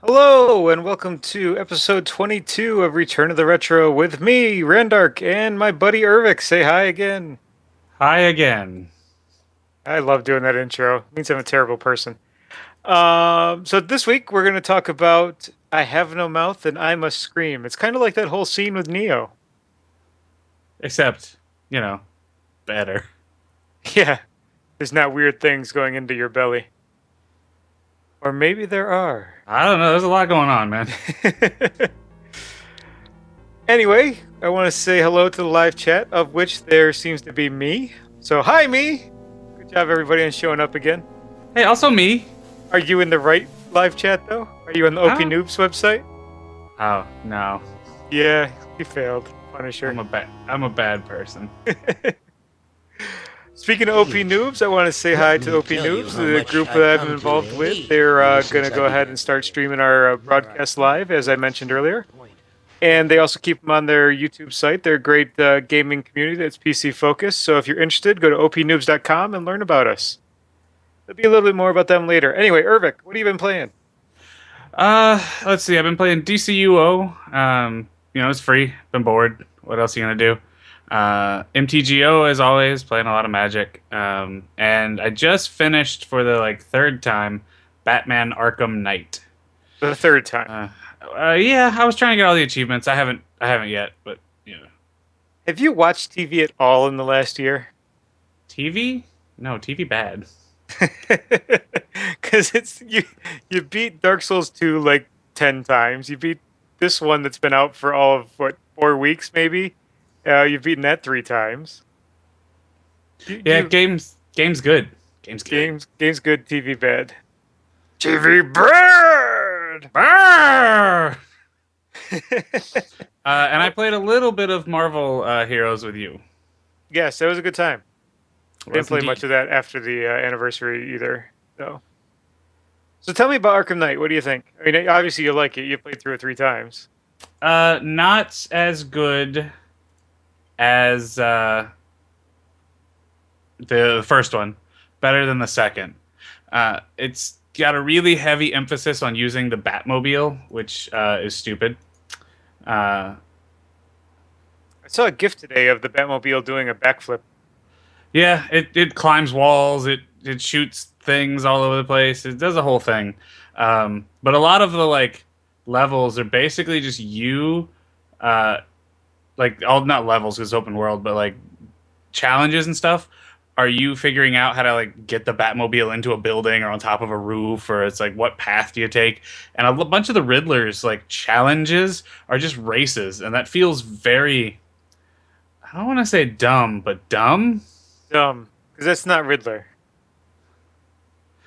Hello, and welcome to episode 22 of Return of the Retro with me, Randark, and my buddy Urvik. Say hi again. Hi again. I love doing that intro. It means I'm a terrible person. So this week we're going to talk about I Have No Mouth and I Must Scream. It's kind of like that whole scene with Neo. Except, you know, better. Yeah, there's not weird things going into your belly. Or maybe there are. I don't know. There's a lot going on, man. Anyway, I want to say hello to the live chat, of which there seems to be me. So, hi, me! Good job, everybody, on showing up again. Hey, also me. Are you in the right live chat, though? Are you on the OP Oh, Noobs website? oh no. Yeah, you failed. Punisher. I'm a bad person. Speaking of OP Noobs, I want to say hi to OP Noobs, the group that I'm involved with. They're going to go ahead and start streaming our broadcast live, as I mentioned earlier. And they also keep them on their YouTube site. They're a great gaming community that's PC focused. So if you're interested, go to opnoobs.com and learn about us. There'll be a little bit more about them later. Anyway, Urvik, what have you been playing? Let's see. I've been playing DCUO. It's free. Been bored. What else are you gonna do? MTGO, as always, playing a lot of Magic. And I just finished for the third time Batman Arkham Knight. The third time. Yeah, I was trying to get all the achievements. I haven't yet, but you know. Have you watched TV at all in the last year? TV? No, TV bad. Because you beat Dark Souls 2 like 10 times. You beat this one that's been out for all of what, 4 weeks maybe. You've beaten that 3 times. You, Yeah, you game's good. Game's good. games good, TV bad. TV bad. Brrr! And I played a little bit of Marvel Heroes with you. Yes, that was a good time. I didn't Was play much indeed. of that after the anniversary either. So tell me about Arkham Knight. What do you think? I mean, obviously you like it. You played through it 3 times. Not as good as the first one. Better than the second. It's got a really heavy emphasis on using the Batmobile, which is stupid. Uh, I saw a GIF today of the Batmobile doing a backflip. Yeah, it climbs walls. It shoots things all over the place. It does a whole thing. But a lot of the levels are basically just you, uh, all not levels because open world, but challenges and stuff. Are you figuring out how to get the Batmobile into a building or on top of a roof, or it's what path do you take? And a bunch of the Riddler's challenges are just races, and that feels very. I don't want to say dumb, but dumb. Dumb, because that's not Riddler.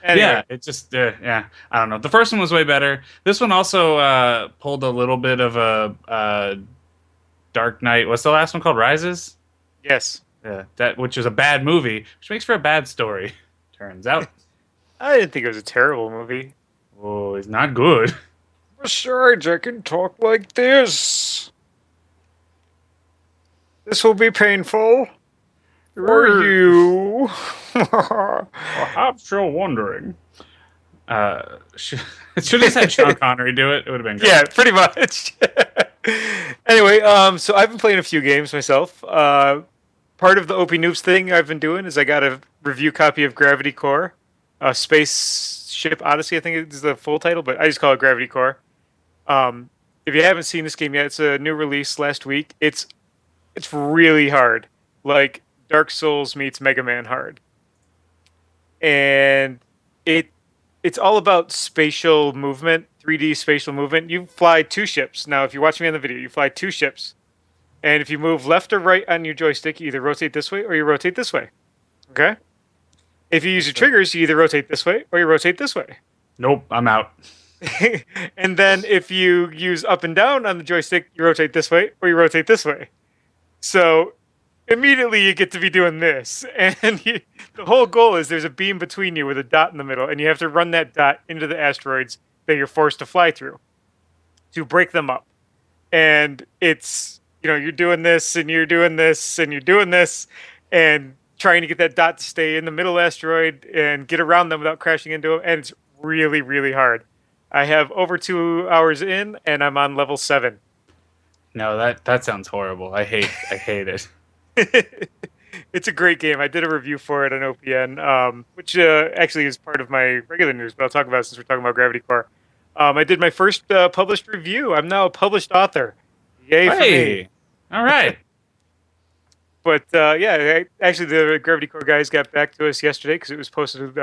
Anyway, Yeah, it just yeah. I don't know. The first one was way better. This one also pulled a little bit of a Dark Knight. What's the last one called? Rises. yes. Yeah, that which is a bad movie, which makes for a bad story. Turns out, I didn't think it was a terrible movie. oh, it's not good. Besides, I can talk like this. This will be painful for you. Perhaps you're wondering. It should have had Sean Connery do it. It would have been great. Yeah, pretty much. Anyway, so I've been playing a few games myself. Part of the OP Noobs thing I've been doing is I got a review copy of Gravity Core, Spaceship Odyssey, I think is the full title, but I just call it Gravity Core. If you haven't seen this game yet, it's a new release last week. It's really hard, like Dark Souls meets Mega Man hard, and it it's all about spatial movement, 3D spatial movement. You fly two ships. Now, if you're watching me on the video, you fly two ships. And if you move left or right on your joystick, you either rotate this way or you rotate this way. Okay? If you use your triggers, you either rotate this way or you rotate this way. Nope, I'm out. And then if you use up and down on the joystick, you rotate this way or you rotate this way. So immediately you get to be doing this. And the whole goal is there's a beam between you with a dot in the middle, and you have to run that dot into the asteroids that you're forced to fly through to break them up. And it's, you're doing this and you're doing this and you're doing this and trying to get that dot to stay in the middle asteroid and get around them without crashing into them. And it's really, really hard. I have over 2 hours in, and I'm on level 7. No, that sounds horrible. I hate it. It's a great game. I did a review for it on OPN, which actually is part of my regular news, but I'll talk about it since we're talking about Gravity Core. I did my first published review. I'm now a published author. Yay for me. Hey, all right. But yeah, actually, the Gravity Core guys got back to us yesterday because it was posted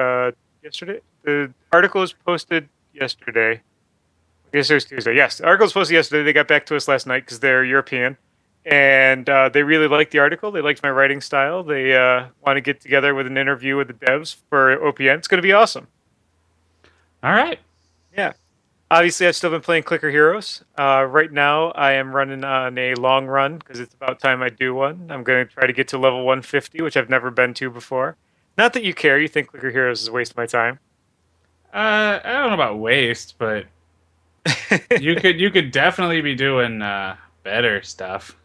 yesterday. The article was posted yesterday. I guess it was Tuesday. Yes, the article was posted yesterday. They got back to us last night because they're European. And they really liked the article. They liked my writing style. They want to get together with an interview with the devs for OPN. It's going to be awesome. All right. Yeah. Obviously, I've still been playing Clicker Heroes. Right now, I am running on a long run because it's about time I do one. I'm going to try to get to level 150, which I've never been to before. Not that you care. You think Clicker Heroes is a waste of my time. I don't know about waste, but you could definitely be doing better stuff.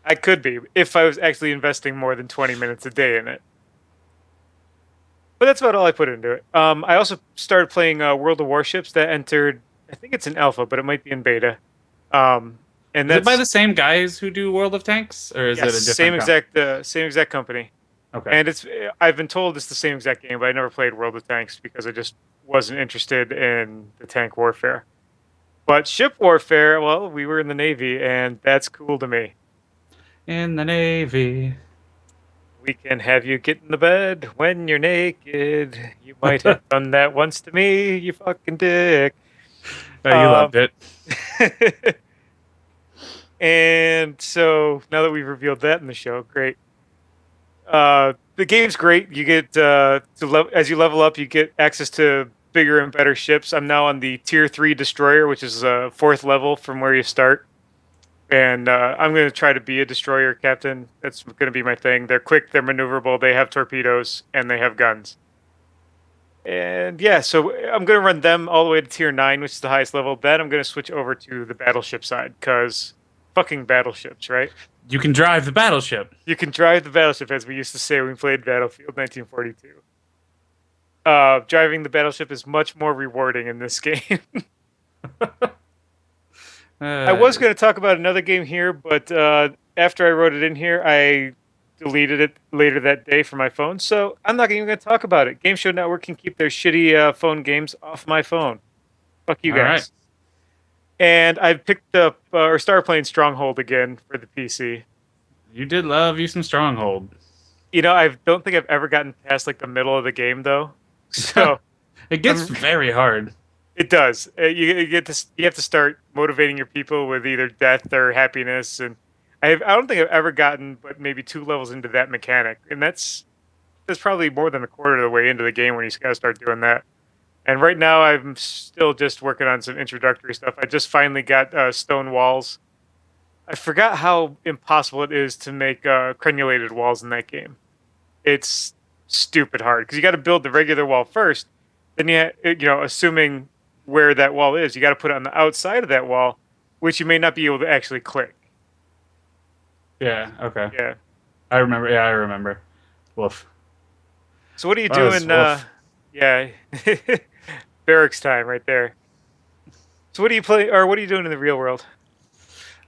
I could be if I was actually investing more than 20 minutes a day in it. But that's about all I put into it. I also started playing World of Warships that entered. I think it's in alpha, but it might be in beta. And Is it by that's the same guys who do World of Tanks, or is yes, it a different same exact company. Okay. And it's I've been told it's the same exact game, but I never played World of Tanks because I just wasn't interested in the tank warfare. But ship warfare, well, we were in the Navy, and that's cool to me. In the Navy. We can have you get in the bed when you're naked. You might have done that once to me, you fucking dick. Oh, you Um, loved it. and so now that we've revealed that in the show, great. The game's great. You get as you level up, you get access to bigger and better ships. I'm now on the tier 3 destroyer, which is fourth level from where you start. And I'm going to try to be a destroyer captain. That's going to be my thing. They're quick, they're maneuverable, they have torpedoes, and they have guns. And yeah, so I'm going to run them all the way to tier 9, which is the highest level. Then I'm going to switch over to the battleship side, because fucking battleships, right? You can drive the battleship. You can drive the battleship, as we used to say when we played Battlefield 1942. Driving the battleship is much more rewarding in this game. I was going to talk about another game here, but after I wrote it in here, I deleted it later that day from my phone, so I'm not even going to talk about it. Game Show Network can keep their shitty phone games off my phone. Fuck you All guys. right. And I picked up or started playing Stronghold again for the PC. You did love you some Stronghold. You know, I don't think I've ever gotten past like the middle of the game though. So It gets very hard. it does. You have to start motivating your people with either death or happiness, and I don't think I've ever gotten but maybe 2 levels into that mechanic, and that's probably more than a quarter of the way into the game when you got to start doing that. And right now, I'm still just working on some introductory stuff. I just finally got stone walls. I forgot how impossible it is to make crenulated walls in that game. It's stupid hard because you got to build the regular wall first. Then assuming where that wall is, you got to put it on the outside of that wall, which you may not be able to actually click. Yeah. Okay. Yeah. I remember. Yeah, I remember. Woof. So what are you That was doing? woof. Yeah, barracks time right there. So what do you play, or what are you doing in the real world?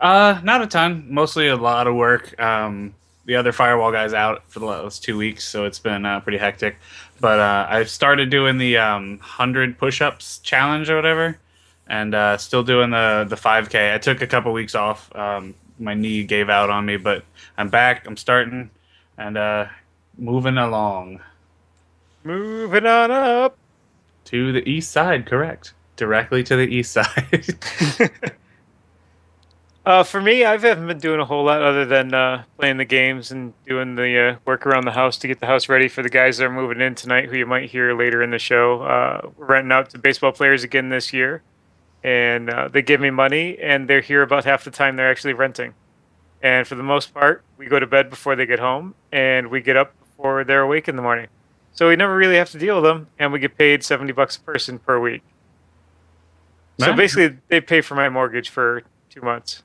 Not a ton. Mostly a lot of work. The other firewall guy's out for the last 2 weeks, so it's been pretty hectic. But I've started doing the 100 push-ups challenge or whatever, and still doing the 5K. I took a couple weeks off. My knee gave out on me, but I'm back. I'm starting and moving along Moving on up. to the east side. Correct. Directly to the east side. For me, I haven't been doing a whole lot other than playing the games and doing the work around the house to get the house ready for the guys that are moving in tonight, who you might hear later in the show. We're renting out to baseball players again this year, and they give me money, and they're here about half the time they're actually renting. And for the most part, we go to bed before they get home, and we get up before they're awake in the morning. So we never really have to deal with them, and we get paid $70 a person per week. So Nice. basically, they pay for my mortgage for 2 months.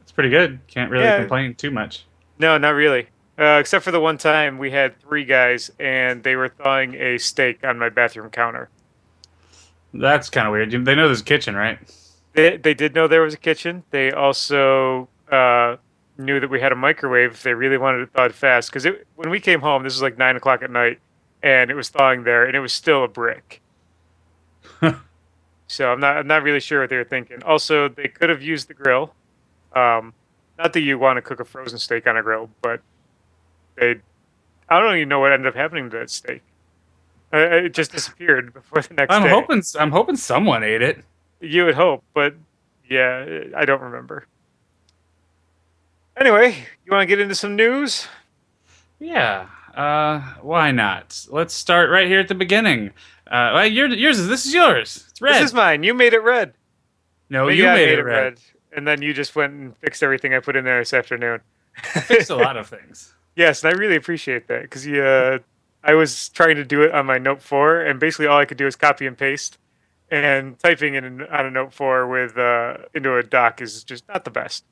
It's pretty good. Can't really Yeah. complain too much. No, not really. Except for the one time we had 3 guys and they were thawing a steak on my bathroom counter. That's kind of weird. They know there's a kitchen, right? They did know there was a kitchen. They also knew that we had a microwave if they really wanted it thawed fast. Because when we came home, this was like 9 o'clock at night, and it was thawing there, and it was still a brick. So I'm not really sure what they were thinking. Also, they could have used the grill. Not that you want to cook a frozen steak on a grill, but they I don't even know what ended up happening to that steak. It just disappeared before the next day. I'm hoping someone ate it. You would hope, but yeah, I don't remember. Anyway, you want to get into some news? Yeah. Why not? Let's start right here at the beginning. Well, this is yours. It's red. This is mine. You made it red. No, Maybe you I made it red. and then you just went and fixed everything I put in there this afternoon. I fixed a lot of things. Yes, and I really appreciate that because I was trying to do it on my Note 4, and basically all I could do is copy and paste, and typing on a Note 4 with into a doc is just not the best.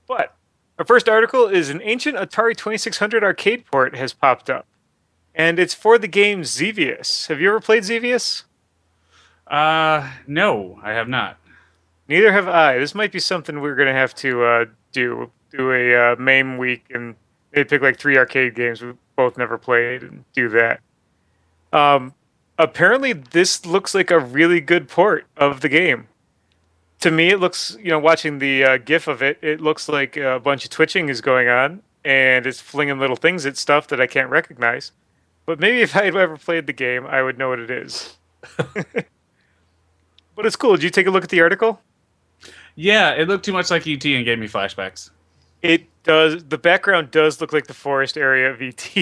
But our first article is an ancient Atari 2600 arcade port has popped up, and it's for the game Xevious. Have you ever played Xevious? No, I have not. Neither have I. This might be something we're gonna have to do a MAME week and maybe pick like 3 arcade games we both never played and do that. Apparently, this looks like a really good port of the game. To me, it looks, watching the GIF of it, it looks like a bunch of twitching is going on and it's flinging little things at stuff that I can't recognize. But maybe if I had ever played the game, I would know what it is. But it's cool. Did you take a look at the article? Yeah, it looked too much like ET and gave me flashbacks. It does. The background does look like the forest area of ET.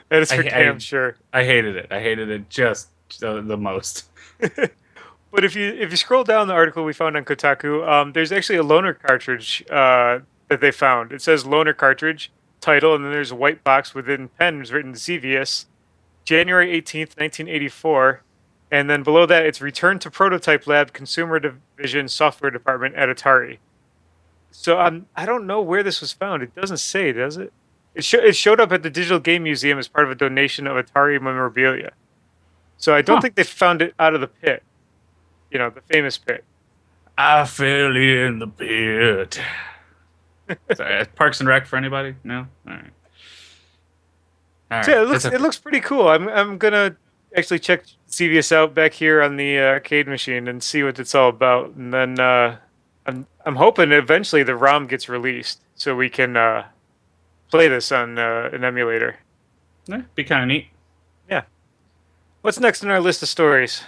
That is for damn sure. I hated it. I hated it just the most. But if you scroll down the article we found on Kotaku, there's actually a loaner cartridge that they found. It says loaner cartridge title, and then there's a white box within pens written Xevious, January 18th, 1984. And then below that, it's returned to Prototype Lab, Consumer Division Software Department at Atari. So I don't know where this was found. It doesn't say, does it? It showed up at the Digital Game Museum as part of a donation of Atari memorabilia. So I don't think they found it out of the pit. The famous pit. I fell in the pit. Sorry, Parks and Rec for anybody? No? All right. So yeah, it looks pretty cool. I'm gonna actually check CVS out back here on the arcade machine and see what it's all about. And then I'm hoping eventually the ROM gets released so we can play this on an emulator. Yeah, be kind of neat. Yeah. What's next in our list of stories?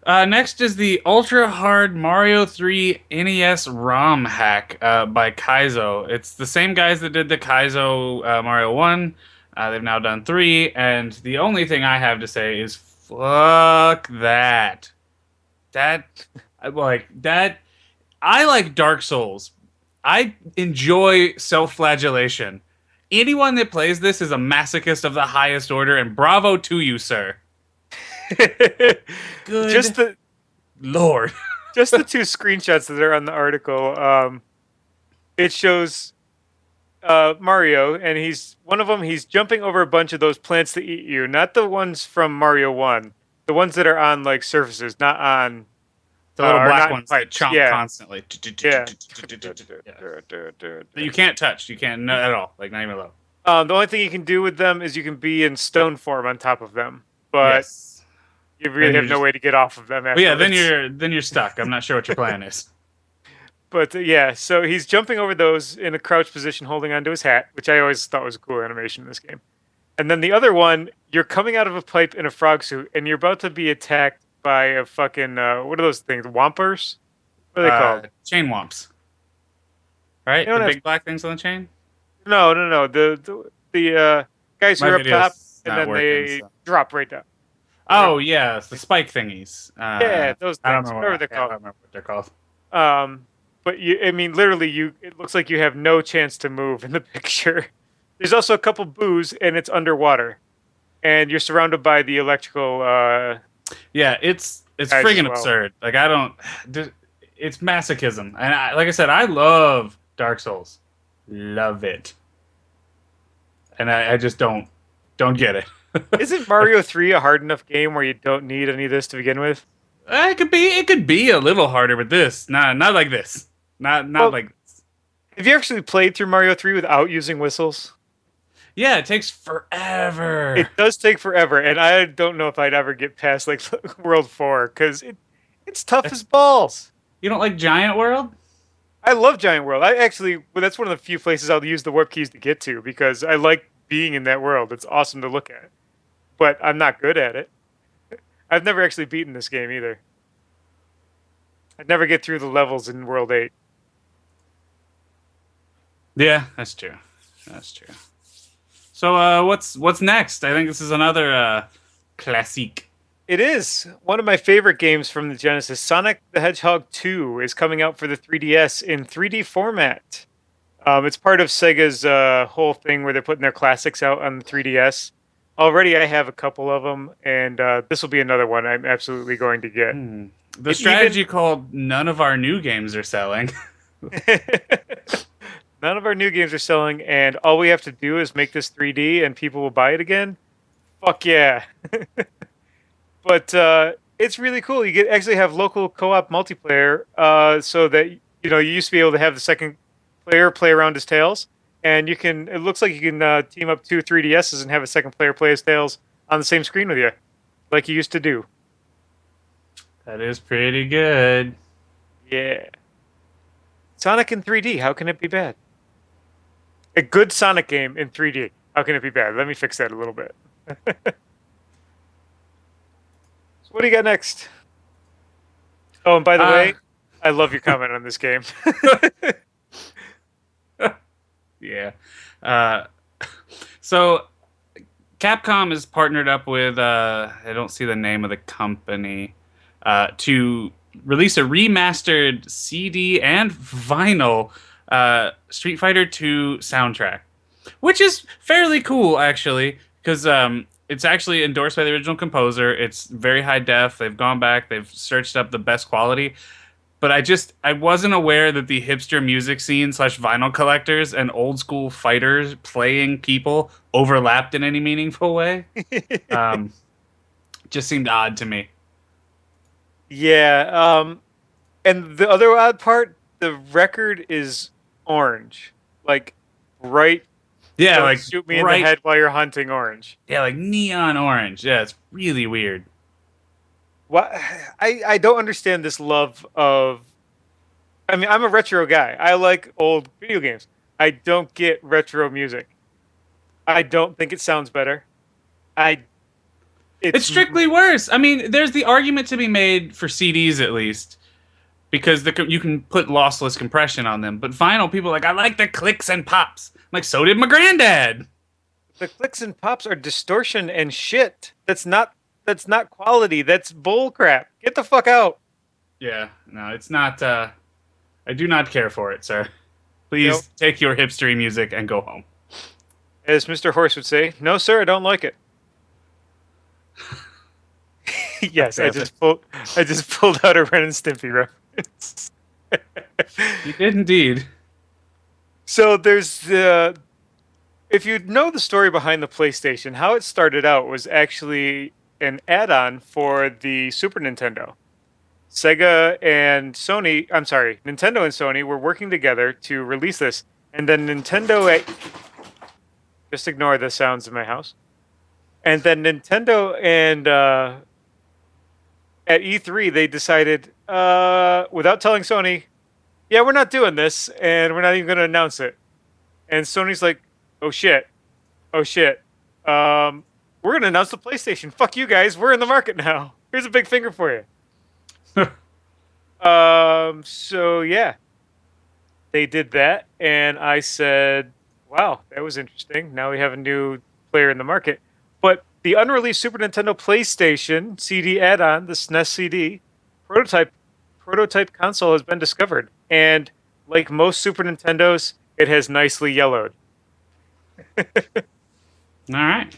Next is the Ultra Hard Mario 3 NES ROM hack by Kaizo. It's the same guys that did the Kaizo Mario 1. They've now done 3, and the only thing I have to say is fuck that. That, I like Dark Souls. I enjoy self-flagellation. Anyone that plays this is a masochist of the highest order, and bravo to you, sir. Good Lord. Just the 2 screenshots that are on the article. It shows Mario, and he's jumping over a bunch of those plants that eat you. Not the ones from Mario 1. The ones that are on like surfaces, not on the little black ones that chomp constantly. Yeah. That you can't touch. You can't at all. Like not even low. The only thing you can do with them is you can be in stone form on top of them. But you really have no way to get off of them. Yeah, then you're stuck. I'm not sure what your plan is. But so he's jumping over those in a crouch position, holding onto his hat, which I always thought was a cool animation in this game. And then the other one, you're coming out of a pipe in a frog suit, and you're about to be attacked by a fucking what are those things? Wompers? What are they called? Chain womps. Right? The big black things on the chain? No. The guys who are up top, and then they drop right down. Oh yeah, it's the spike thingies. Those things. I don't remember what they're called. But literally, it looks like you have no chance to move in the picture. There's also a couple boos, and it's underwater, and you're surrounded by the electrical. Yeah, it's friggin' absurd. Like it's masochism, and like I said, I love Dark Souls, love it, and I just don't get it. Isn't Mario 3 a hard enough game where you don't need any of this to begin with? It could be a little harder with this. Not like this. Not Well, like this. have you actually played through Mario 3 without using whistles? Yeah, it takes forever. It does take forever, and I don't know if I'd ever get past like World 4 because it's tough as balls. You don't like Giant World? I love Giant World. I actually, well, that's one of the few places I'll use the warp keys to get to because I like being in that world. It's awesome to look at, but I'm not good at it. I've never actually beaten this game either. I'd never get through the levels in World 8. Yeah, that's true. That's true. So what's next? I think this is another classique. It is one of my favorite games from the Genesis. Sonic the Hedgehog 2 is coming out for the 3DS in 3D format. It's part of Sega's whole thing where they're putting their classics out on the 3DS. Already, I have a couple of them, and this will be another one I'm absolutely going to get. The It strategy called "None of our new games are selling." None of our new games are selling, and all we have to do is make this 3D, and people will buy it again. Fuck yeah! But it's really cool. You get actually have local co-op multiplayer, so that you used to be able to have the second player play around as Tails, and you can. It looks like you can team up two 3DSs and have a second player play as Tails on the same screen with you, like you used to do. That is pretty good. Yeah, Sonic in 3D. How can it be bad? A good Sonic game in 3D. How can it be bad? Let me fix that a little bit. So what do you got next? Oh, and by the way, I love your comment on this game. Yeah. Uh, so Capcom is partnered up with I don't see the name of the company to release a remastered CD and vinyl Street Fighter 2 soundtrack, which is fairly cool actually, because it's actually endorsed by the original composer. It's very high def. They've gone back. They've searched up the best quality. But I wasn't aware that the hipster music scene / vinyl collectors and old school fighters playing people overlapped in any meaningful way. Just seemed odd to me. Yeah, and the other odd part, the record is orange, like bright. Yeah, Don't like shoot me in bright, the head while you're hunting orange. yeah, like neon orange. Yeah, it's really weird. What I don't understand this love of. I mean, I'm a retro guy. I like old video games. I don't get retro music. I don't think it sounds better. I It's strictly worse. I mean, there's the argument to be made for CDs at least, because you can put lossless compression on them. But vinyl, people are like, I like the clicks and pops. I'm like, so did my granddad. the clicks and pops are distortion and shit. That's not quality. That's bull crap. Get the fuck out. Yeah, no, it's not. I do not care for it, sir. Please Nope. take your hipstery music and go home. As Mr. Horse would say, no, sir, I don't like it. Yes, I just pulled out a Ren and Stimpy reference. You did indeed. So there's if you know the story behind the PlayStation, how it started out was actually an add-on for the Super Nintendo. Sega and Sony, I'm sorry, Nintendo and Sony were working together to release this, and then just ignore the sounds in my house. And then Nintendo and at E3 they decided, without telling Sony, yeah, we're not doing this, and we're not even going to announce it. And Sony's like, oh shit, we're going to announce the PlayStation. Fuck you guys, we're in the market now. Here's a big finger for you. So yeah, they did that, and I said, wow, that was interesting. Now we have a new player in the market. But the unreleased Super Nintendo PlayStation CD add-on, the SNES CD prototype console has been discovered, and like most Super Nintendos, it has nicely yellowed. All right.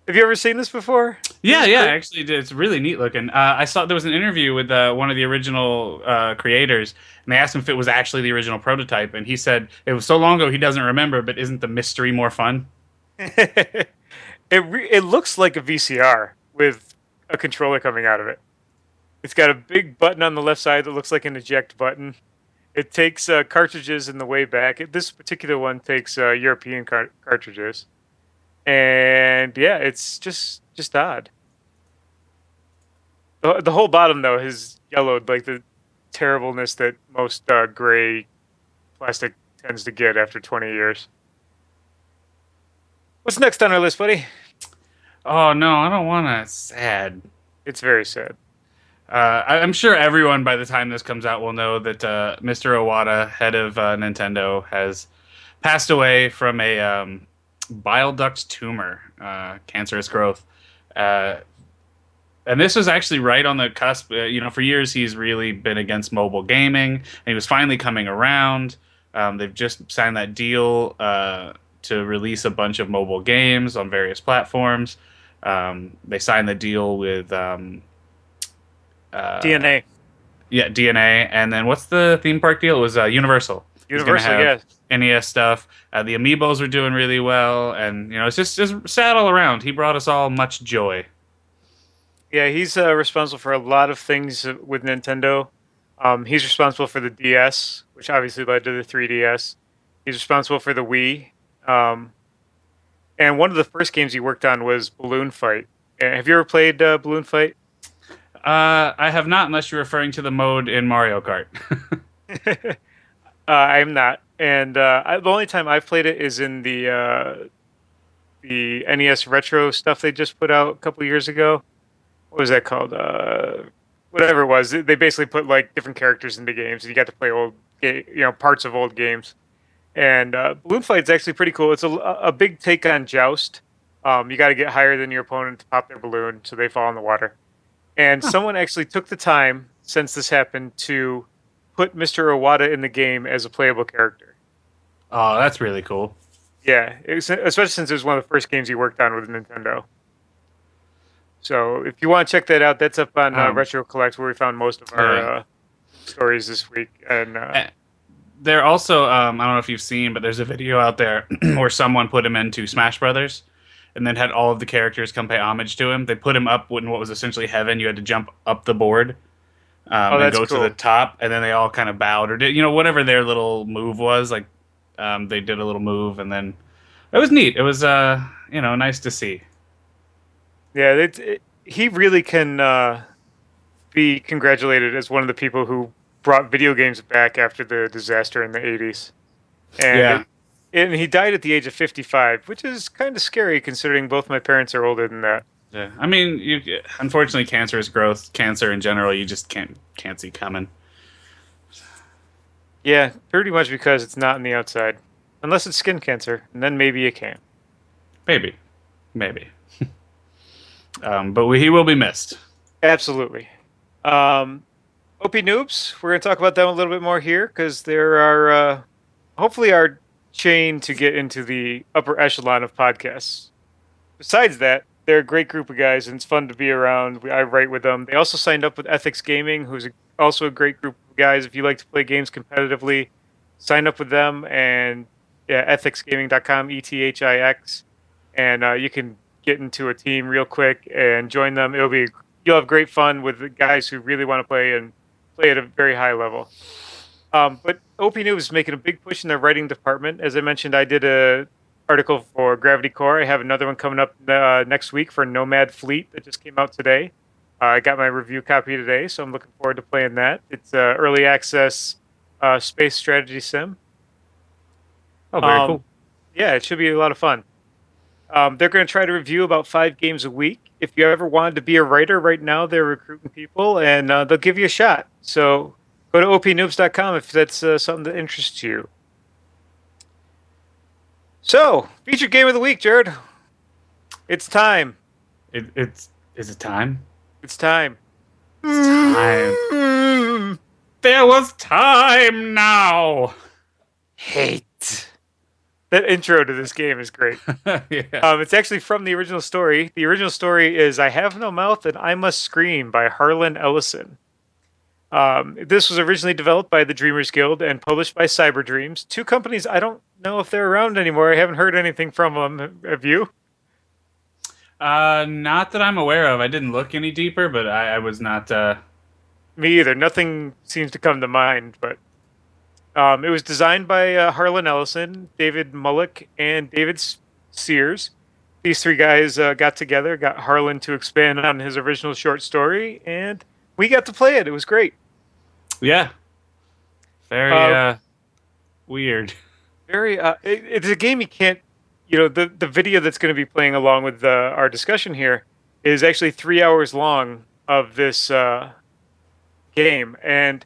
Have you ever seen this before? Yeah, This is yeah. great. Actually, it's really neat looking. I saw there was an interview with one of the original creators, and they asked him if it was actually the original prototype, and he said it was so long ago he doesn't remember. But isn't the mystery more fun? It looks like a VCR with a controller coming out of it. It's got a big button on the left side that looks like an eject button. It takes cartridges in the way back. This particular one takes European cartridges, and yeah, it's just odd. The whole bottom though has yellowed, like the terribleness that most gray plastic tends to get after 20 years. What's next on our list, buddy? Oh no, I don't want to. Sad. It's very sad. I'm sure everyone by the time this comes out will know that Mr. Iwata, head of Nintendo, has passed away from a bile duct tumor, cancerous growth. And this was actually right on the cusp. For years he's really been against mobile gaming, and he was finally coming around. They've just signed that deal to release a bunch of mobile games on various platforms. They signed the deal with DNA. Yeah, DNA. And then what's the theme park deal? It was Universal. Universal, yeah. NES stuff. The Amiibos were doing really well, and it's just sad all around. He brought us all much joy. Yeah, he's responsible for a lot of things with Nintendo. He's responsible for the DS, which obviously led to the 3DS. He's responsible for the Wii. And one of the first games he worked on was Balloon Fight. Have you ever played Balloon Fight? I have not, unless you're referring to the mode in Mario Kart. I'm not. And the only time I've played it is in the NES Retro stuff they just put out a couple years ago. What was that called? Whatever it was. They basically put like different characters into games, and you got to play parts of old games. And Balloon Fight is actually pretty cool. It's a big take on Joust. You got to get higher than your opponent to pop their balloon, so they fall in the water. And someone actually took the time, since this happened, to put Mr. Iwata in the game as a playable character. Oh, that's really cool. Yeah, especially since it was one of the first games he worked on with Nintendo. So if you want to check that out, that's up on Retro Collect, where we found most of our stories this week. And they're also, I don't know if you've seen, but there's a video out there where someone put him into Smash Brothers, and then had all of the characters come pay homage to him. They put him up in what was essentially heaven. You had to jump up the board and go to the top, and then they all kind of bowed or did whatever their little move was. Like they did a little move, and then it was neat. It was nice to see. Yeah, he really can be congratulated as one of the people who brought video games back after the disaster in the 80s. And and he died at the age of 55, which is kind of scary considering both my parents are older than that. Yeah, I mean, unfortunately, cancerous growth, cancer in general, you just can't see coming. Yeah, pretty much because it's not in the outside. Unless it's skin cancer, and then maybe you can. Maybe. But he will be missed. Absolutely. OP Noobs, we're going to talk about them a little bit more here, because there are hopefully our chain to get into the upper echelon of podcasts. Besides that, they're a great group of guys, and it's fun to be around. I write with them. They also signed up with Ethics Gaming, who's also a great group of guys. If you like to play games competitively, sign up with them, and ethicsgaming.com, ETHIX, and you can get into a team real quick and join them. You'll have great fun with the guys who really want to play at a very high level. But OP News is making a big push in their writing department. As I mentioned, I did a article for Gravity Core. I have another one coming up next week for Nomad Fleet that just came out today. I got my review copy today, so I'm looking forward to playing that. It's early access space strategy sim. Oh, very cool. Yeah, it should be a lot of fun. They're going to try to review about 5 games a week. If you ever wanted to be a writer, right now they're recruiting people, and they'll give you a shot. So go to opnoobs.com if that's something that interests you. So, featured game of the week, Jared. It's time. Is it time? It's time. It's time. There was time now. Hate. That intro to this game is great. Yeah. It's actually from the original story. The original story is I Have No Mouth and I Must Scream by Harlan Ellison. This was originally developed by the Dreamers Guild and published by Cyber Dreams. 2 companies, I don't know if they're around anymore. I haven't heard anything from them. Have you? Not that I'm aware of. I didn't look any deeper, but I was not Me either. Nothing seems to come to mind, but it was designed by Harlan Ellison, David Mullick, and Sears. These three guys got together, got Harlan to expand on his original short story, and we got to play it. It was great. Yeah, very Uh, weird. it's a game you can't. The video that's going to be playing along with our discussion here is actually 3 hours long of this game, and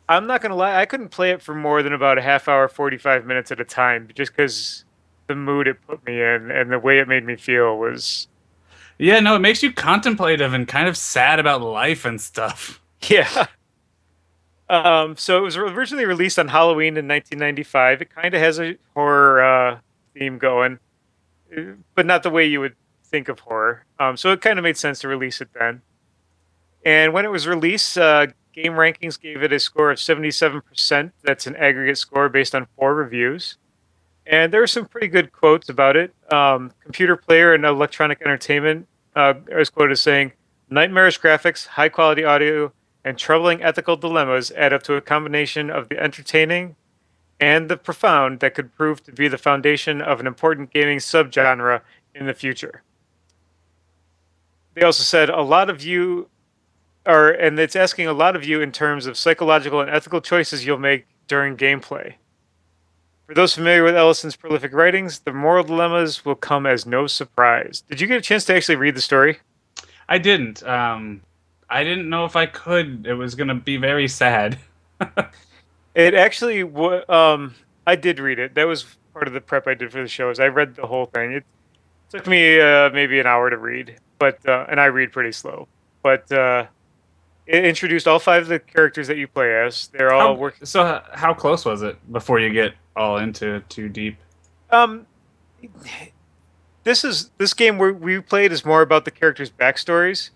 I'm not gonna lie, I couldn't play it for more than about a half hour, 45 minutes at a time, just because the mood it put me in and the way it made me feel was, Yeah, no, it makes you contemplative and kind of sad about life and stuff. yeah. So it was originally released on Halloween in 1995. It kind of has a horror theme going, but not the way you would think of horror. So it kind of made sense to release it then. And when it was released, Game Rankings gave it a score of 77%. That's an aggregate score based on 4 reviews. And there are some pretty good quotes about it. Computer Player and Electronic Entertainment is quoted as saying, "Nightmarish graphics, high quality audio, and troubling ethical dilemmas add up to a combination of the entertaining and the profound that could prove to be the foundation of an important gaming subgenre in the future." They also said, "A lot of you are, and it's asking a lot of you in terms of psychological and ethical choices you'll make during gameplay. For those familiar with Ellison's prolific writings, the moral dilemmas will come as no surprise." Did you get a chance to actually read the story? I didn't. I didn't know if I could. It was gonna be very sad. It actually, I did read it. That was part of the prep I did for the shows. I read the whole thing. It took me maybe an hour to read, but and I read pretty slow. But it introduced all 5 of the characters that you play as. They're all How working. so? How close was it before you get all into too deep? Um, this game where we played is more about the characters' backstories,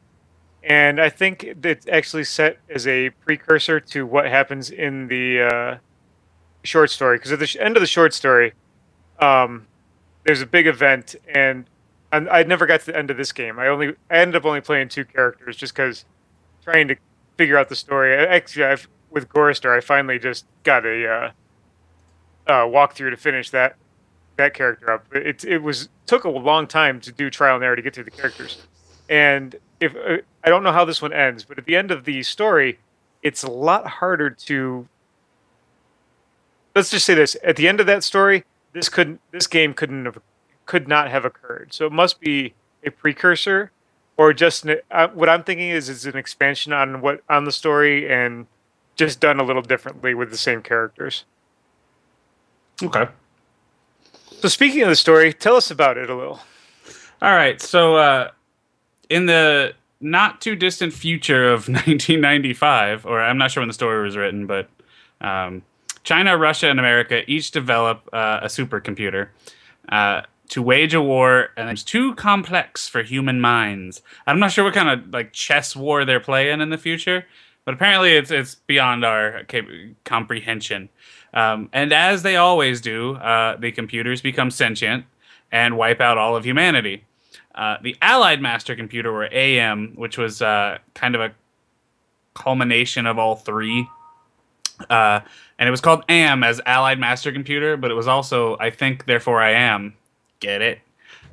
and I think it's actually set as a precursor to what happens in the short story. Because at the end of the short story, um, there's a big event, and I never got to the end of this game. I ended up only playing 2 characters just because trying to figure out the story. Actually, with Goristar, I finally just got a walkthrough to finish that character up. It was took a long time to do trial and error to get through the characters, and if I don't know how this one ends, but at the end of the story, it's a lot harder to. Let's just say this: at the end of that story, this game could not have occurred. So it must be a precursor, or just what I'm thinking is an expansion on the story and just done a little differently with the same characters. Okay. So speaking of the story, tell us about it a little. All right. So, in the not too distant future of 1995, or I'm not sure when the story was written, but um, China, Russia, and America each develop a supercomputer to wage a war, and it's too complex for human minds. I'm not sure what kind of like chess war they're playing in the future, but apparently it's beyond our comprehension. And as they always do, the computers become sentient and wipe out all of humanity. The Allied Master Computer, or AM, which was kind of a culmination of all three, and it was called AM as Allied Master Computer, but it was also I think, therefore I am. Get it?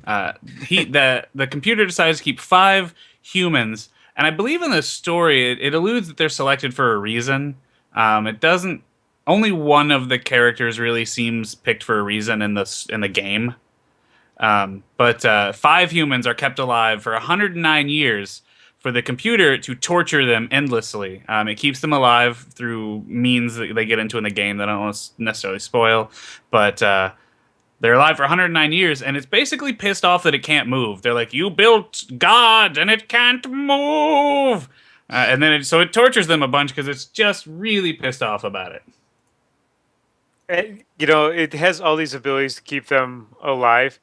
The computer decides to keep 5 humans, and I believe in the story it alludes that they're selected for a reason. It doesn't. Only one of the characters really seems picked for a reason in the game. But 5 humans are kept alive for 109 years for the computer to torture them endlessly. It keeps them alive through means that they get into in the game that I don't want to necessarily spoil, but they're alive for 109 years, and it's basically pissed off that it can't move. They're like, "You built God, and it can't move," and then so it tortures them a bunch because it's just really pissed off about it. And, it has all these abilities to keep them alive,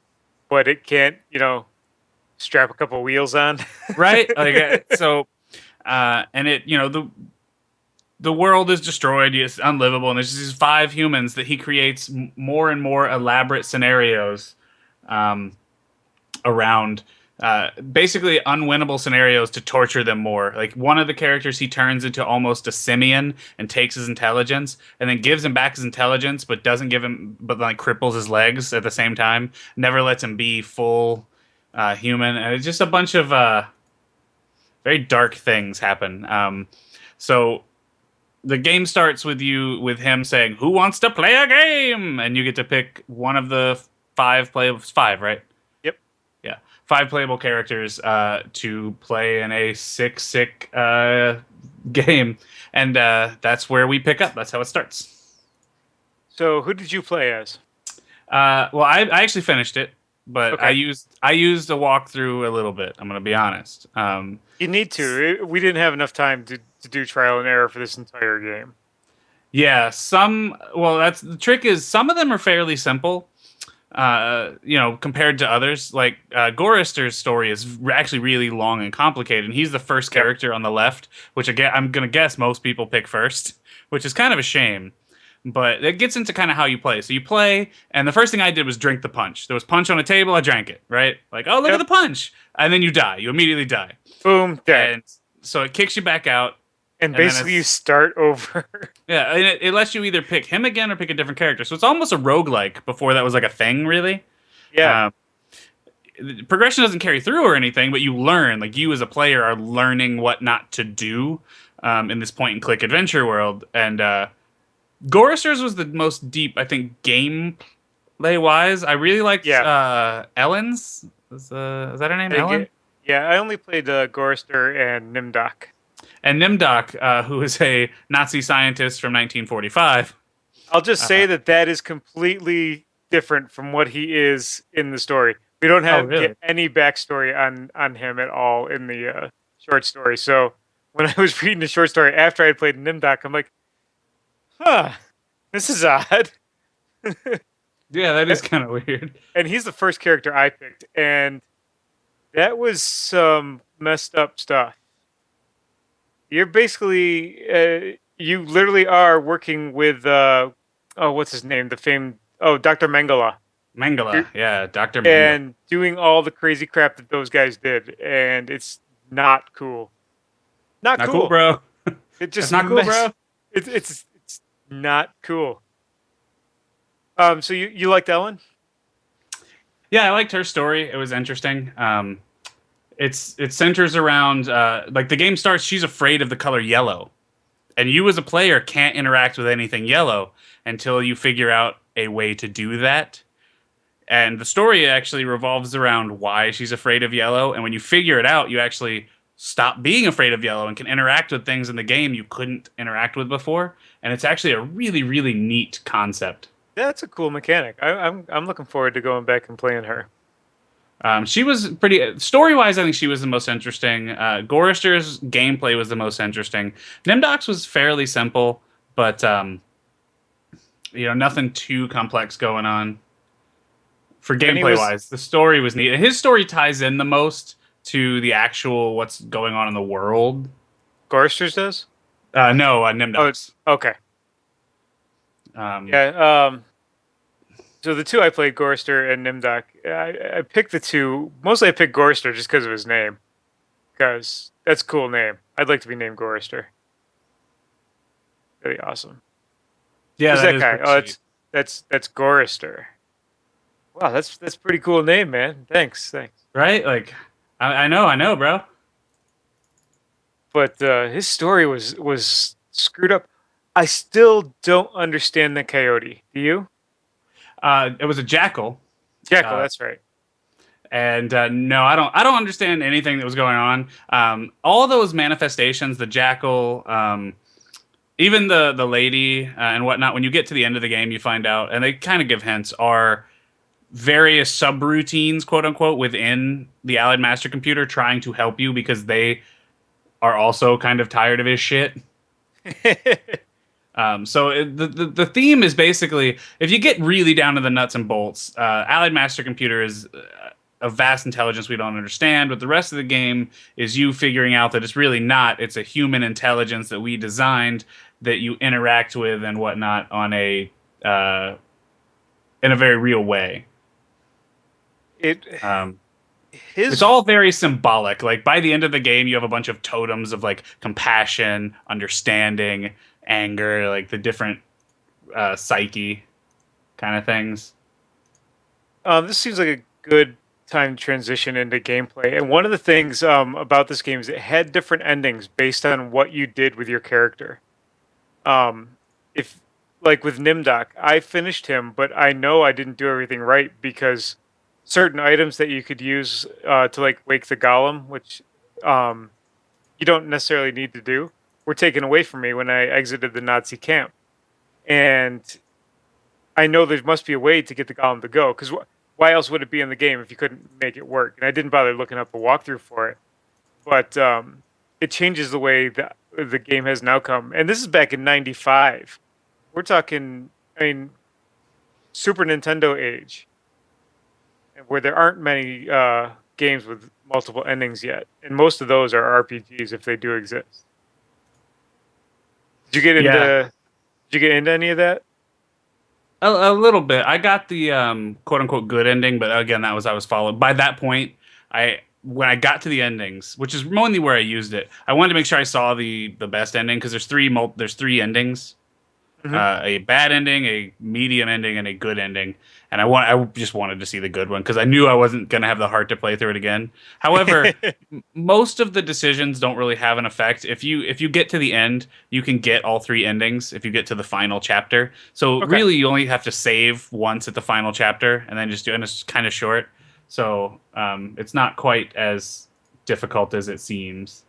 but it can't, strap a couple wheels on. Right? Like and it the world is destroyed, it's unlivable, and there's just these 5 humans that he creates more and more elaborate scenarios around basically unwinnable scenarios to torture them more. Like one of the characters, he turns into almost a simian and takes his intelligence, and then gives him back his intelligence, but doesn't give him, but like cripples his legs at the same time. Never lets him be full human, and it's just a bunch of very dark things happen. So the game starts with him saying, "Who wants to play a game?" And you get to pick one of the five playable, five, right? Yep. Yeah, five playable characters to play in a sick game, and that's where we pick up. That's how it starts. So who did you play as? Well, I actually finished it, but Okay. I used a walkthrough a little bit. I'm gonna be honest. You need to. We didn't have enough time to do trial and error for this entire game. Yeah, some. Well, that's the trick. Is some of them are fairly simple. Compared to others, like Gorister's story is actually really long and complicated. And he's the first Yep. character on the left, which again, I'm gonna guess most people pick first, which is kind of a shame. But it gets into kind of how you play. So you play, and the first thing I did was drink the punch. There was punch on a table, I drank it, right? Like, oh, look at Yep. the punch. And then you die. You immediately die. Boom. Dead. And so it kicks you back out. And And then basically, you it's, start over. yeah, and it lets you either pick him again or pick a different character. So it's almost a roguelike before that was like a thing, really. Yeah. The progression doesn't carry through or anything, but you learn, like you as a player are learning what not to do in this point and click adventure world. And Goristers was the most deep, I think, gameplay wise. I really liked Ellen's. Is that her name? Ellen? Yeah, I only played Gorister and Nimdok. And Nimdok, who is a Nazi scientist from 1945. I'll just say that is completely different from what he is in the story. We don't have Really? any backstory on him at all in the short story. So when I was reading the short story after I had played Nimdok, I'm like, huh, this is odd. Yeah, that is kind of weird. And he's the first character I picked, and that was some messed up stuff. You're basically, you literally are working with, what's his name? The famed, Dr. Mengele, Mengele, yeah, Dr. Mengele. and doing all the crazy crap that those guys did, and it's not cool. Not Not cool. cool, bro. It just That's not cool, bro. It's not cool. So you liked Ellen? Yeah, I liked her story. It was interesting. It centers around like the game starts. She's afraid of the color yellow, and you as a player can't interact with anything yellow until you figure out a way to do that. And the story actually revolves around why she's afraid of yellow. And when you figure it out, you actually stop being afraid of yellow and can interact with things in the game you couldn't interact with before. And it's actually a really, really neat concept. That's a cool mechanic. I'm looking forward to going back and playing her. She was pretty story-wise. I think she was the most interesting. Gorister's gameplay was the most interesting. Nimdok's was fairly simple, but nothing too complex going on. For gameplay-wise, the story was neat. His story ties in the most to the actual what's going on in the world. Gorister's does? No, Nimdok's. Oh, okay. So the two I played, Gorister and Nimdok, I picked the two. Mostly I picked Gorister just because of his name. Because that's a cool name. I'd like to be named Gorister. Really awesome. Yeah, Who's that guy? Oh, sweet. that's Gorister. Wow, that's pretty cool name, man. Thanks. Right? Like, I know, bro. But his story was screwed up. I still don't understand the coyote. Do you? It was a jackal. Jackal, that's right. And no, I don't understand anything that was going on. All those manifestations, the jackal, even the lady and whatnot. When you get to the end of the game, you find out, and they kind of give hints, are various subroutines, quote unquote, within the Allied Master Computer trying to help you because they are also kind of tired of his shit. The theme is basically, if you get really down to the nuts and bolts, Allied Master Computer is a vast intelligence we don't understand, but the rest of the game is you figuring out that it's really not. It's a human intelligence that we designed that you interact with and whatnot on in a very real way. It It's his all very symbolic. Like by the end of the game, you have a bunch of totems of like compassion, understanding, anger, like the different psyche kind of things. this seems like a good time to transition into gameplay. And one of the things about this game is it had different endings based on what you did with your character. Um, if like with Nimdok, I finished him, but I know I didn't do everything right because certain items that you could use to like wake the golem, which um, you don't necessarily need to do, were taken away from me when I exited the Nazi camp. And I know there must be a way to get the golem to go because why else would it be in the game if you couldn't make it work? And I didn't bother looking up a walkthrough for it, but it changes the way that the game has an outcome. And this is back in '95. We're talking, I mean, Super Nintendo age, where there aren't many games with multiple endings yet, and most of those are RPGs if they do exist. Did you get Yeah, into? Did you get into any of that? a little bit. I got the quote unquote good ending, but again, that was I was followed. By that point, I when I got to the endings, which is mainly where I used it, I wanted to make sure I saw the best ending because there's three endings. Hmm. A bad ending, a medium ending, and a good ending. And I just wanted to see the good one because I knew I wasn't gonna have the heart to play through it again. However, most of the decisions don't really have an effect. If you get to the end, you can get all three endings if you get to the final chapter. So Okay. really, you only have to save once at the final chapter and then just do, and it's kind of short. So it's not quite as difficult as it seems.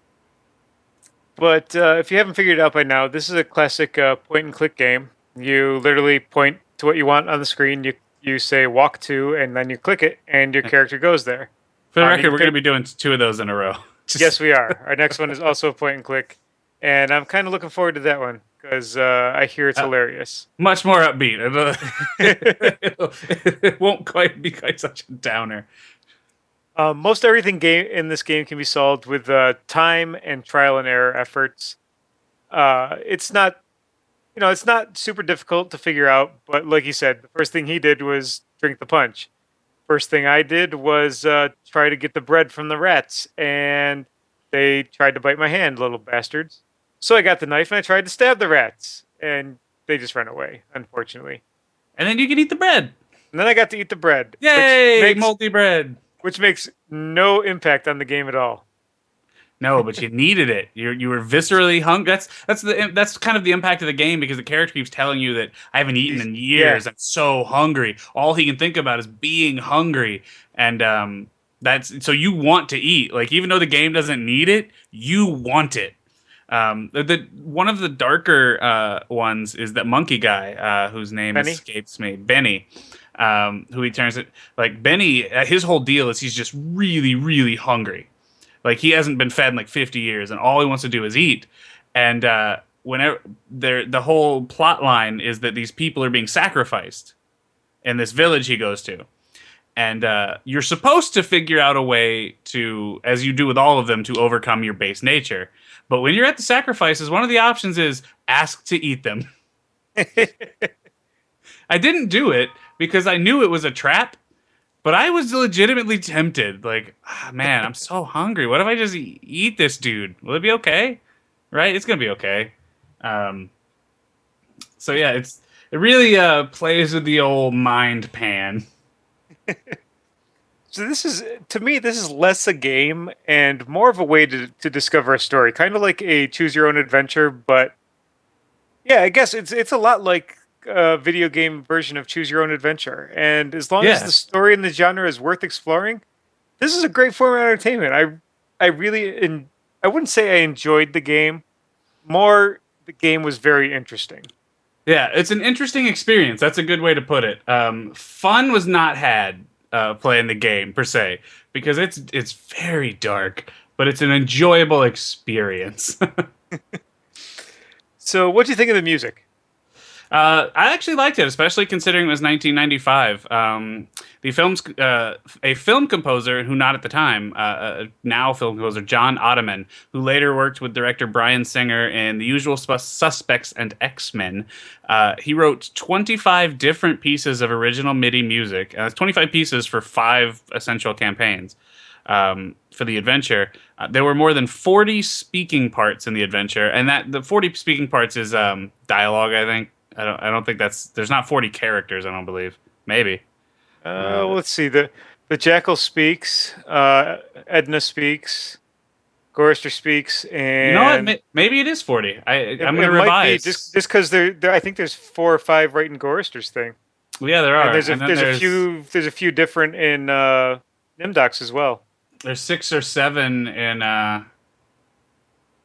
But if you haven't figured it out by now, this is a classic point and click game. You literally point to what you want on the screen. You say walk to, and then you click it, and your character goes there. For the You record, can we're going to pick. be doing two of those in a row. Yes, Just we are. Our next one is also a point and click, and I'm kind of looking forward to that one because I hear it's uh, hilarious. much more upbeat. It won't quite be quite such a downer. Most everything game in this game can be solved with time and trial and error efforts. It's not, it's not super difficult to figure out. But like you said, the first thing he did was drink the punch. First thing I did was try to get the bread from the rats, and they tried to bite my hand, little bastards. So I got the knife and I tried to stab the rats, and they just ran away, unfortunately. And then you can eat the bread. And then I got to eat the bread, Yay, multi bread. which makes no impact on the game at all. No, but you needed it. You were viscerally hungry. That's kind of the impact of the game because the character keeps telling you that I haven't eaten in Yeah. years. I'm so hungry. All he can think about is being hungry, and that's so you want to eat. Like even though the game doesn't need it, you want it. The one of the darker ones is that monkey guy whose name Benny? escapes me, Benny. Who he turns it like Benny. His whole deal is he's just really, really hungry. Like he hasn't been fed in like 50 years, and all he wants to do is eat. And whenever the whole plot line is that these people are being sacrificed in this village he goes to, and you're supposed to figure out a way to, as you do with all of them, to overcome your base nature. But when you're at the sacrifices, one of the options is ask to eat them. I didn't do it because I knew it was a trap, but I was legitimately tempted. Like, man, I'm so hungry. What if I just eat this dude? Will it be okay? Right? It's gonna be okay. Um, so yeah, it really plays with the old mind pan. So this is to me this is less a game and more of a way to discover a story, kind of like a choose your own adventure. But yeah, I guess it's a lot like a video game version of choose your own adventure. And as long as Yeah, the story and the genre is worth exploring, this is a great form of entertainment. I really I wouldn't say I enjoyed the game. More, the game was very interesting. yeah, it's an interesting experience. That's a good way to put it. Fun was not had playing the game per se because it's very dark, but it's an enjoyable experience. So, what do you think of the music? I actually liked it, especially considering it was 1995. The film's a film composer who, not at the time, now film composer John Ottoman, who later worked with director Bryan Singer in The Usual Suspects and X-Men. He wrote 25 different pieces of original MIDI music. 25 pieces for 5 essential campaigns. for the adventure. There were more than 40 speaking parts in the adventure, and that the 40 speaking parts is dialogue. I think I don't think there's not 40 characters. I don't believe. Maybe. Let's see. The Jackal speaks. Edna speaks. Gorister speaks, You know what? and Maybe it is 40. I'm it gonna might be revise. just because there. I think there's 4 or 5 right in Gorister's thing, Well, yeah, there and are, and then there's a few different in Nimdocs as well. there's 6 or 7 in.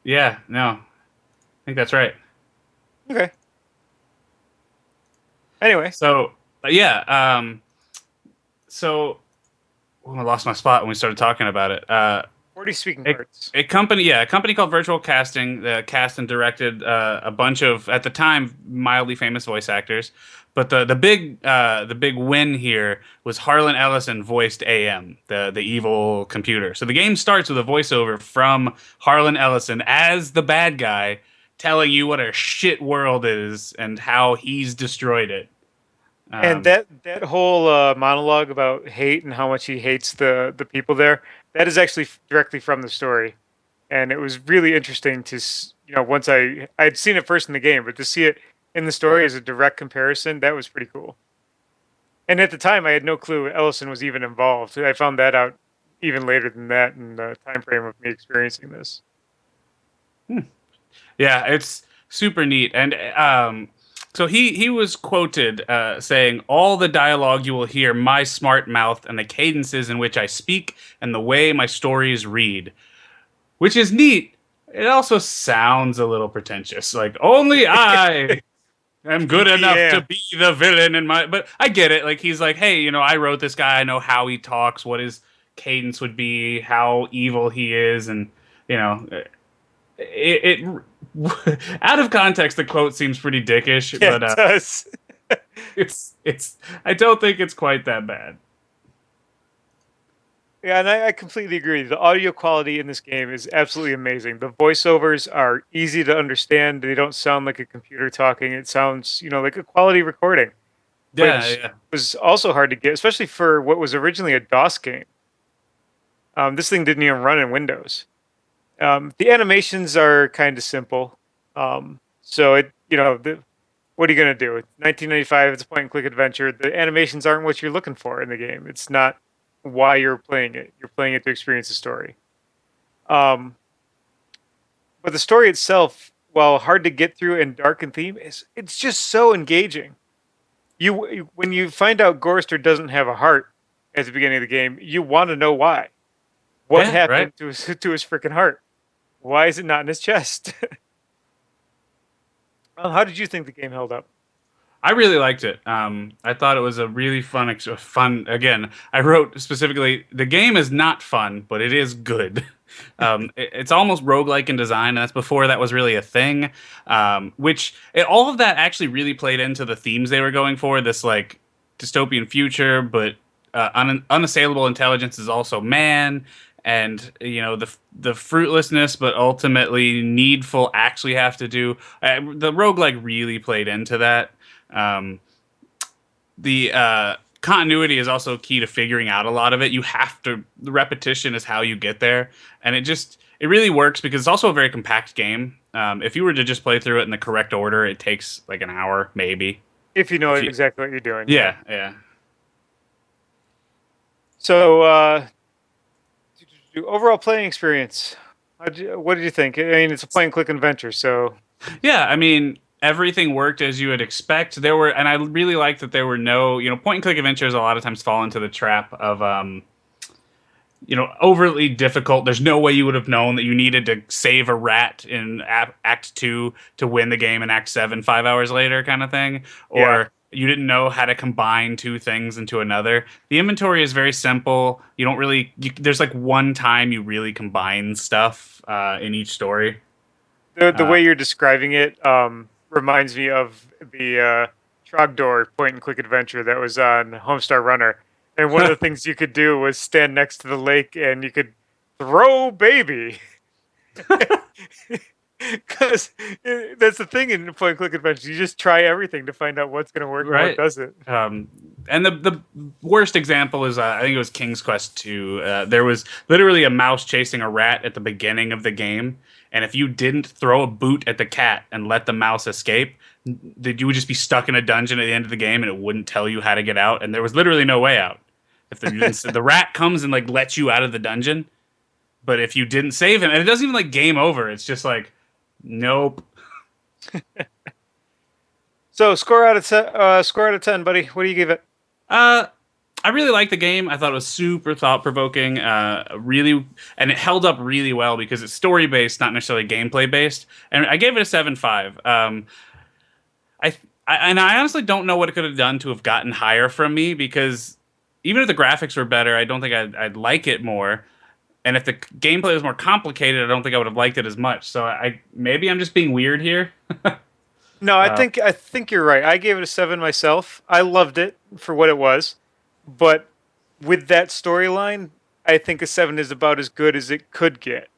Yeah, no, I think that's right. Okay. Anyway, So yeah, so I lost my spot when we started talking about it. 40 speaking A, parts. a company called Virtual Casting cast and directed a bunch of, at the time, mildly famous voice actors. But the big win here was Harlan Ellison voiced AM, the evil computer. So the game starts with a voiceover from Harlan Ellison as the bad guy, telling you what a shit world is and how he's destroyed it. And that whole monologue about hate and how much he hates the people there, that is actually directly from the story, and it was really interesting to once I'd seen it first in the game, but to see it in the story as a direct comparison, that was pretty cool. And at the time, I had no clue Ellison was even involved. I found that out even later than that in the time frame of me experiencing this. Yeah, it's super neat. And so he was quoted saying, "All the dialogue you will hear, my smart mouth, and the cadences in which I speak, and the way my stories read," which is neat. It also sounds a little pretentious, like only I am good enough Yeah. to be the villain in my. But I get it. Like he's like, hey, I wrote this guy. I know how he talks, what his cadence would be, how evil he is, and you know it out of context the quote seems pretty dickish, Yeah, but it does. it's I don't think it's quite that bad. Yeah, and I completely agree. The audio quality in this game is absolutely amazing. The voiceovers are easy to understand. They don't sound like a computer talking. It sounds, like a quality recording, Yeah, which yeah. was also hard to get, especially for what was originally a DOS game. This thing didn't even run in Windows. The animations are kind of simple. So what are you going to do? 1995, it's a point and click adventure. The animations aren't what you're looking for in the game. It's not why you're playing it. You're playing it to experience the story. But the story itself, while hard to get through and dark in theme, it's just so engaging. When you find out Gorster doesn't have a heart at the beginning of the game, you want to know why. What Yeah, happened right. to his freaking heart? Why is it not in his chest? Well, how did you think the game held up? I really liked it. I thought it was a really fun. Again, I wrote specifically, the game is not fun, but it is good. It's almost roguelike in design, and that's before that was really a thing. All of that actually really played into the themes they were going for. This like dystopian future, but unassailable intelligence is also man, and the fruitlessness, but ultimately needful acts we have to do. The roguelike really played into that. Um, the continuity is also key to figuring out a lot of it. The repetition is how you get there, and it really works because it's also a very compact game. If you were to just play through it in the correct order, it takes like an hour, maybe. If you know exactly what you're doing. Yeah, yeah. So, overall playing experience. What did you think? I mean, it's a point and click adventure, so Yeah, I mean, everything worked as you would expect. And I really liked that there were no, point and click adventures a lot of times fall into the trap of, overly difficult. There's no way you would have known that you needed to save a rat in Act 2 to win the game in Act 7 5 hours later, kind of thing. Or yeah. you didn't know how to combine two things into another. The inventory is very simple. You don't really, there's like one time you really combine stuff in each story. The way you're describing it reminds me of the Trogdor point and click adventure that was on Homestar Runner. And one of the things you could do was stand next to the lake and you could throw baby. Because that's the thing in point and click adventures. You just try everything to find out what's going to work and what Right. doesn't. And the worst example is I think it was King's Quest 2. There was literally a mouse chasing a rat at the beginning of the game, and if you didn't throw a boot at the cat and let the mouse escape, you would just be stuck in a dungeon at the end of the game, and it wouldn't tell you how to get out, and there was literally no way out. If the rat comes and like lets you out of the dungeon, but if you didn't save him, and it doesn't even like game over, it's just like, nope. So score out of 10, buddy. What do you give it? Uh, I really liked the game. I thought it was super thought provoking. Really, and it held up really well because it's story based, not necessarily gameplay based. And I gave it a 7.5. I, I honestly don't know what it could have done to have gotten higher from me because even if the graphics were better, I don't think I'd like it more. And if the gameplay was more complicated, I don't think I would have liked it as much. So maybe I'm just being weird here. No, I Uh, think you're right. I gave it a 7 myself. I loved it for what it was, but with that storyline, I think a 7 is about as good as it could get.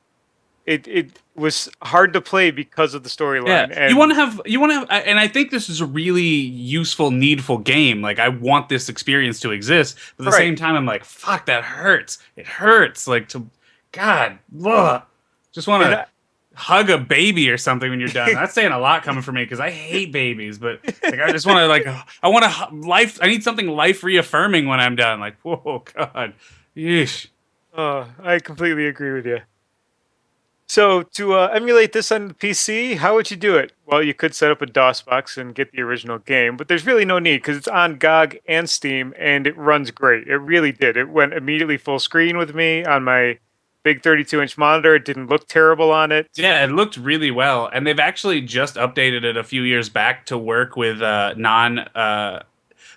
It was hard to play because of the Yeah, storyline, you and want to have, and I think this is a really useful, needful game. Like, I want this experience to exist, but at the right. same time, I'm like, fuck, that hurts. It hurts. Like, God, ugh. Just want And to hug a baby or something when you're done. That's saying a lot coming from me because I hate babies, but like, I just want to like, I want to life. I need something life reaffirming when I'm done. Like, whoa, God, yeesh. I completely agree with you. So to emulate this on the PC, how would you do it? Well, you could set up a DOS box and get the original game, but there's really no need because it's on GOG and Steam, and it runs great. It really did. It went immediately full screen with me on my big 32-inch monitor. It didn't look terrible on it. Yeah, it looked really well, and they've actually just updated it a few years back to work with non.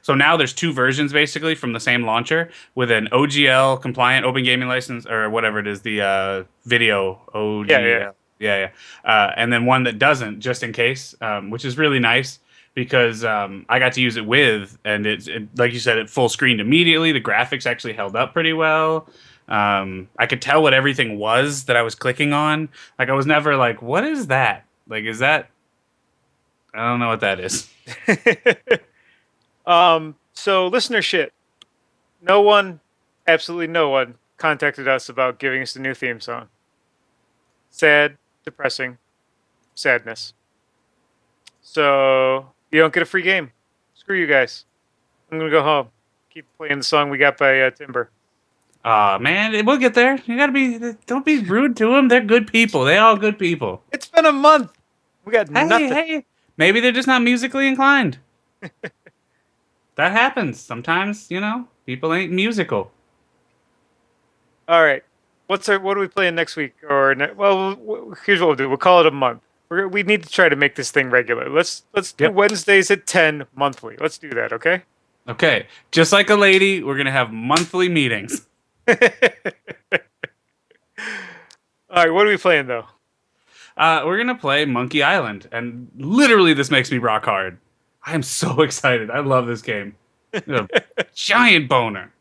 So now there's two versions basically from the same launcher with an OGL compliant open gaming license or whatever it is, the video Yeah, yeah. OGL. Yeah, yeah. And then one that doesn't, just in case, which is really nice because I got to use it with, and like you said, it full screened immediately. The graphics actually held up pretty well. I could tell what everything was that I was clicking on. Like I was never like, what is that? Like, is that? I don't know what that is. So listener shit. No one, absolutely no one, contacted us about giving us a new theme song. Sad, depressing, sadness. So you don't get a free game. Screw you guys. I'm gonna go home. Keep playing the song we got by Timber. Aw, man, we'll get there. You gotta be, don't be rude to them. They're good people. They all good people. It's been a month. We got Hey, nothing. hey, maybe they're just not musically inclined. That happens sometimes. People ain't musical. All right. What are we playing next week? Well, here's what we'll do. We'll call it a month. We need to try to make this thing regular. Let's do Yep. Wednesdays at 10 monthly. Let's do that, okay? Okay, just like a lady, we're gonna have monthly meetings. All right. What are we playing though? We're gonna play Monkey Island, and literally, this makes me rock hard. I am so excited. I love this game. It's a giant boner.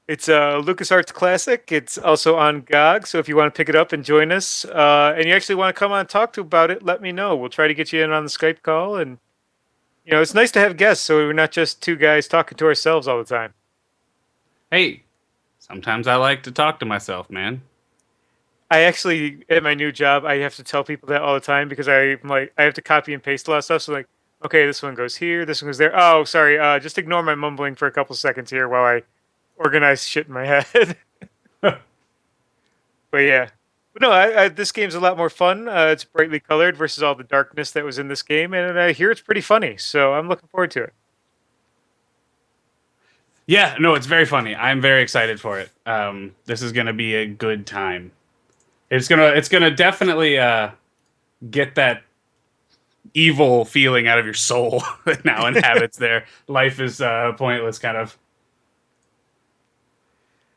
It's a LucasArts classic. It's also on GOG. So if you want to pick it up and join us, and you actually want to come on and talk to about it, let me know. We'll try to get you in on the Skype call. And it's nice to have guests, so we're not just two guys talking to ourselves all the time. Hey, sometimes I like to talk to myself, man. I actually, at my new job, I have to tell people that all the time because I'm like, I have to copy and paste a lot of stuff. So like, okay, this one goes here, this one goes there. Oh, sorry. Just ignore my mumbling for a couple seconds here while I organize shit in my head. But yeah, but no, this game's a lot more fun. It's brightly colored versus all the darkness that was in this game, and I hear it's pretty funny. So I'm looking forward to it. Yeah, no, it's very funny. I'm very excited for it. This is gonna be a good time. It's gonna definitely get that evil feeling out of your soul that now inhabits there. Life is pointless, kind All of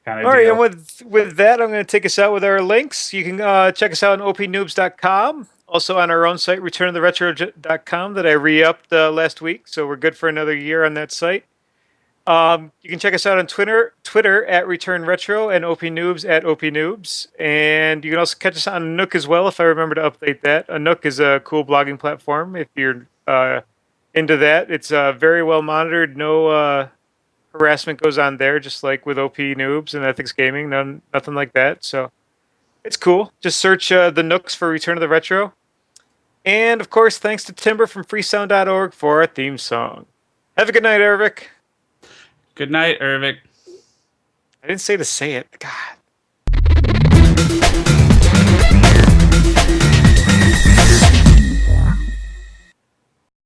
right, and deal. with that, I'm going to take us out with our links. You can check us out on opnoobs.com, also on our own site, returnoftheretro.com, that I re-upped last week. So we're good for another year on that site. You can check us out on Twitter at Return Retro and OP Noobs at OP Noobs. And you can also catch us on Nook as well if I remember to update that. Nook is a cool blogging platform if you're into that. It's very well monitored. No harassment goes on there, just like with OP Noobs and Ethics Gaming. Nothing like that. So it's cool. Just search the Nooks for Return of the Retro. And of course, thanks to Timber from freesound.org for our theme song. Have a good night, Ervik. Good night, Ervik. I didn't say to say it. God.